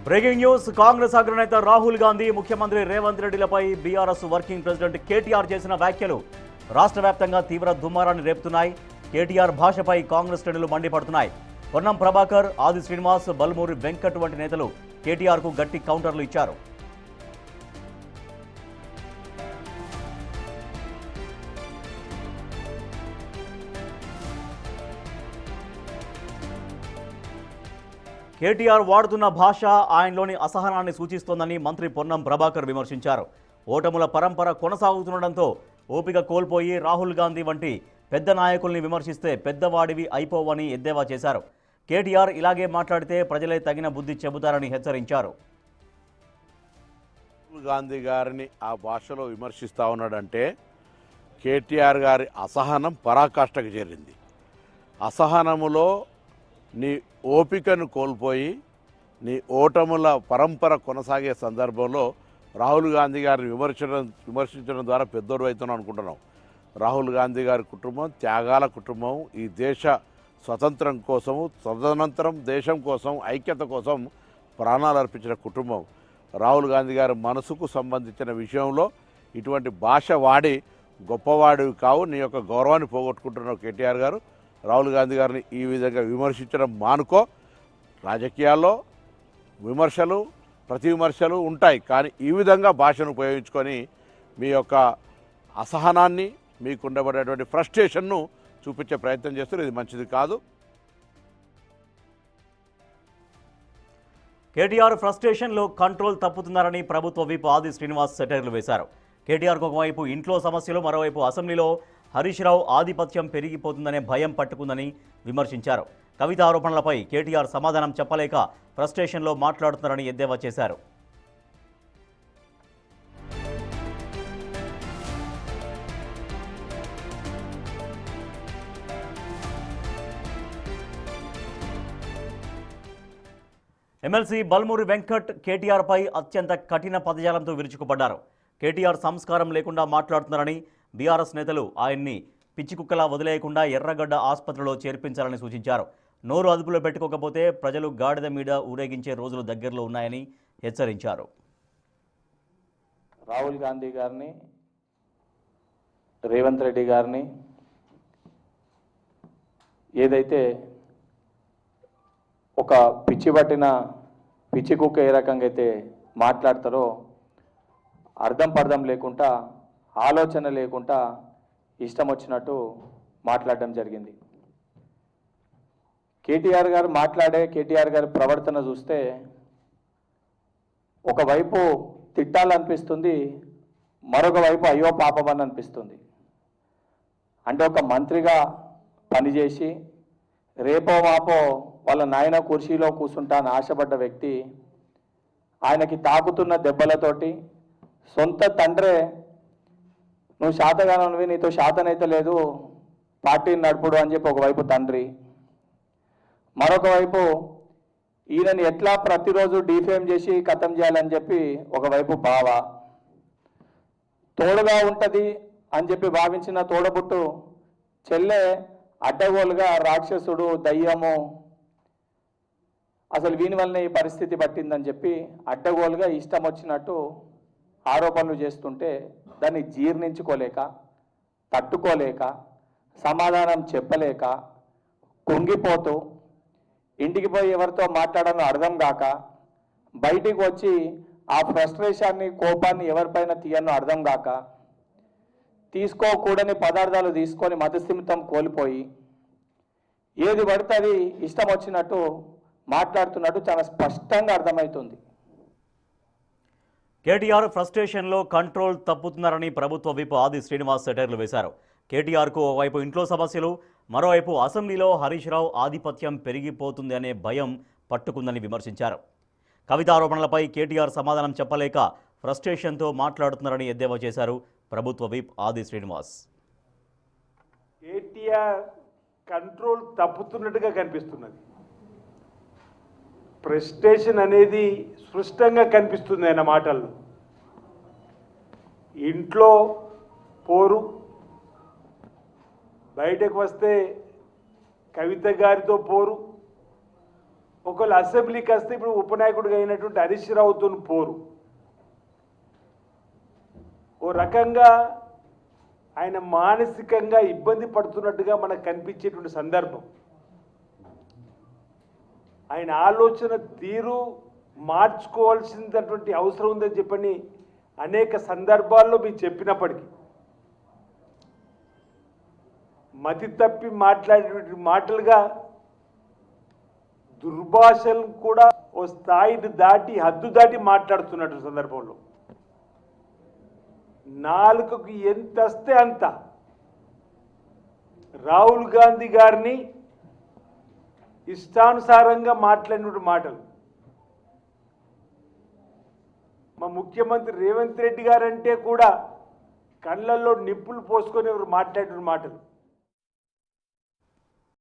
Breaking news Congress అగ్రనేత రాహుల్ గాంధీ ముఖ్యమంత్రి రేవంత్ రెడ్డిలపై బీఆర్ఎస్ వర్కింగ్ ప్రెసిడెంట్ కేటీఆర్ చేసిన వ్యాఖ్యలు రాష్ట్ర వ్యాప్తంగా తీవ్ర దుమారాన్ని రేపుతున్నాయి. కేటీఆర్ భాషపై కాంగ్రెస్ శ్రేణులు మండిపడుతున్నాయి. పొన్నం ప్రభాకర్, ఆది శ్రీనివాస్, బల్మూరి వెంకట్ వంటి నేతలు కేటీఆర్కు గట్టి కౌంటర్లు ఇచ్చారు. కేటీఆర్ వాడుతున్న భాష ఆయనలోని అసహనాన్ని సూచిస్తోందని మంత్రి పొన్నం ప్రభాకర్ విమర్శించారు. ఓటముల పరంపర కొనసాగుతుండటంతో ఓపిక కోల్పోయి రాహుల్ గాంధీ వంటి పెద్ద నాయకుల్ని విమర్శిస్తే పెద్దవాడివి అయిపోవని ఎద్దేవా చేశారు. కేటీఆర్ ఇలాగే మాట్లాడితే ప్రజలే తగిన బుద్ధి చెబుతారని హెచ్చరించారు. రాహుల్ గాంధీ గారిని ఆ భాషలో విమర్శిస్తూ ఉన్నాడంటే కేటీఆర్ గారి అసహనం పరాకాష్ఠకు చేరింది. అసహనములో నీ ఓపికను కోల్పోయి నీ ఓటముల పరంపర కొనసాగే సందర్భంలో రాహుల్ గాంధీ గారిని విమర్శించడం ద్వారా పెద్దోడు అవుతున్నాం అనుకుంటున్నాం. రాహుల్ గాంధీ గారి కుటుంబం త్యాగాల కుటుంబం. ఈ దేశ స్వతంత్రం కోసము, తదనంతరం దేశం కోసం, ఐక్యత కోసం ప్రాణాలు అర్పించిన కుటుంబం. రాహుల్ గాంధీ గారి మనసుకు సంబంధించిన విషయంలో ఇటువంటి భాష వాడి గొప్పవాడివి కావు, నీ యొక్క గౌరవాన్ని పోగొట్టుకుంటున్నావు కేటీఆర్ గారు. రాహుల్ గాంధీ గారిని ఈ విధంగా విమర్శించడం మానుకో. రాజకీయాల్లో విమర్శలు, ప్రతి విమర్శలు ఉంటాయి, కానీ ఈ విధంగా భాషను ఉపయోగించుకొని మీ యొక్క అసహనాన్ని, మీకు ఉండబడేటువంటి ఫ్రస్ట్రేషన్ను చూపించే ప్రయత్నం చేస్తారు. ఇది మంచిది కాదు. కేటీఆర్ ఫ్రస్ట్రేషన్లో కంట్రోల్ తప్పుతున్నారని ప్రభుత్వ విప్ ఆది శ్రీనివాస్ సెటైర్లు వేశారు. కేటీఆర్కు ఒకవైపు ఇంట్లో సమస్యలు, మరోవైపు అసెంబ్లీలో హరీష్ రావు ఆధిపత్యం పెరిగిపోతుందనే భయం పట్టుకుందని విమర్శించారు. కవిత ఆరోపణలపై కేటీఆర్ సమాధానం చెప్పలేక ఫ్రస్ట్రేషన్లో మాట్లాడుతున్నారని ఎద్దేవా చేశారు. ఎమ్మెల్సీ బల్మూరి వెంకట్ కేటీఆర్పై అత్యంత కఠిన పదజాలంతో విరుచుకుపడ్డారు. కేటీఆర్ సంస్కారం లేకుండా మాట్లాడుతున్నారని, బీఆర్ఎస్ నేతలు ఆయన్ని పిచ్చికుక్కలా వదిలేయకుండా ఎర్రగడ్డ ఆసుపత్రిలో చేర్పించాలని సూచించారు. నోరు అదుపులో పెట్టుకోకపోతే ప్రజలు గాడిద మీద ఊరేగించే రోజులు దగ్గరలో ఉన్నాయని హెచ్చరించారు. రాహుల్ గాంధీ గారిని, రేవంత్ రెడ్డి గారిని ఏదైతే ఒక పిచ్చి పట్టిన పిచ్చి కుక్క ఏ రకంగా అయితే మాట్లాడతారో అర్థం పర్థం లేకుండా, ఆలోచన లేకుండా ఇష్టం వచ్చినట్టు మాట్లాడడం జరిగింది. కేటీఆర్ గారి ప్రవర్తన చూస్తే ఒకవైపు తిట్టాలనిపిస్తుంది, మరొక వైపు అయ్యో పాపమని అనిపిస్తుంది. అంటే ఒక మంత్రిగా పనిచేసి రేపో మాపో వాళ్ళ నాయన కుర్చీలో కూర్చుంటా అని ఆశపడ్డ వ్యక్తి ఆయనకి తాకుతున్న దెబ్బలతోటి సొంత తండ్రే నువ్వు శాతగానవి, నీతో శాతనైతే లేదు, పార్టీని నడుపుడు అని చెప్పి ఒకవైపు తండ్రి, మరొక వైపు ఈయనని ఎట్లా ప్రతిరోజు డిఫేమ్ చేసి ఖతం చేయాలని చెప్పి ఒకవైపు బావ, తోడుగా ఉంటుంది అని చెప్పి భావించిన తోడబుట్టు చెల్లె అడ్డగోలుగా రాక్షసుడు, దయ్యము, అసలు వీని వల్లనే ఈ పరిస్థితి పట్టిందని చెప్పి అడ్డగోలుగా ఇష్టం వచ్చినట్టు ఆరోపణలు చేస్తుంటే దాన్ని జీర్ణించుకోలేక, తట్టుకోలేక, సమాధానం చెప్పలేక, కుంగిపోతూ, ఇంటికి పోయి ఎవరితో మాట్లాడాలో అర్థం కాక, బయటికి వచ్చి ఆ ఫ్రస్ట్రేషన్ని, కోపాన్ని ఎవరిపైన తీయనో అర్థం కాక, తీసుకోకూడని పదార్థాలు తీసుకొని మతస్థిమితం కోల్పోయి ఏది పడితే అది ఇష్టం వచ్చినట్టు మాట్లాడుతున్నట్టు చాలా స్పష్టంగా అర్థమవుతుంది. కేటీఆర్ ఫ్రస్ట్రేషన్లో కంట్రోల్ తప్పుతున్నారని ప్రభుత్వ విప్ ఆది శ్రీనివాస్ సెటైర్లు వేశారు. కేటీఆర్కు ఓవైపు ఇంట్లో సమస్యలు, మరోవైపు అసెంబ్లీలో హరీష్ రావు ఆధిపత్యం పెరిగిపోతుంది అనే భయం పట్టుకుందని విమర్శించారు. కవిత ఆరోపణలపై కేటీఆర్ సమాధానం చెప్పలేక ఫ్రస్ట్రేషన్తో మాట్లాడుతున్నారని ఎద్దేవా చేశారు ప్రభుత్వ విప్ ఆది శ్రీనివాస్. కేటీఆర్ కంట్రోల్ తప్పుతున్నట్టుగా కనిపిస్తున్నది. ఫ్రస్ట్రేషన్ అనేది స్పష్టంగా కనిపిస్తుంది ఆయన మాటల్లో. ఇంట్లో పోరు, బయటకు వస్తే కవిత గారితో పోరు, ఒకవేళ అసెంబ్లీకి వస్తే ఇప్పుడు ఉపనాయకుడిగా అయినటువంటి హరీష్ రావుతో పోరు. ఓ రకంగా ఆయన మానసికంగా ఇబ్బంది పడుతున్నట్టుగా మనకు కనిపించేటువంటి సందర్భం. ఆయన ఆలోచన తీరు మార్చుకోవాల్సినటువంటి అవసరం ఉందని చెప్పని అనేక సందర్భాల్లో మీరు చెప్పినప్పటికీ మతి తప్పి మాట్లాడేటువంటి మాటలుగా దుర్భాషలు కూడా ఓ స్థాయిని దాటి హద్దు దాటి మాట్లాడుతున్నట్టు సందర్భంలో నాలుకకు ఎంత వస్తే అంత రాహుల్ గాంధీ గారిని ఇష్టానుసారంగా మాట్లాడిన మాటలు, మా ముఖ్యమంత్రి రేవంత్ రెడ్డి గారంటే కూడా కళ్ళల్లో నిప్పులు పోసుకొని ఎవరు మాట్లాడిన మాటలు,